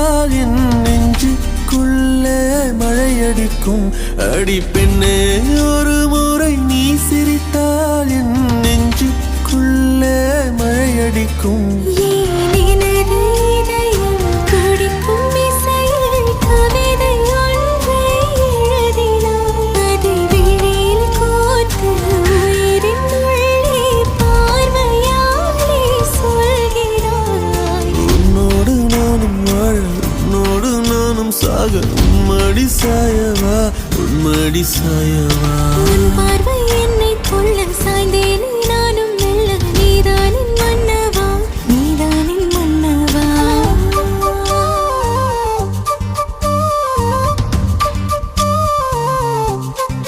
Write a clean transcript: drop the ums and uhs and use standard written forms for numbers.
சிரித்தால் என் நெஞ்சுக்குள்ளே மழையடிக்கும். அடி பெண்ணே, ஒரு முறை நீ சிரித்தால் என் நெஞ்சுக்குள்ளே மழையடிக்கும். சாக உம்மடி சாயவா, உம்மடி சாயவா. பார்வை என்னை கொள்ள சாய்ந்தே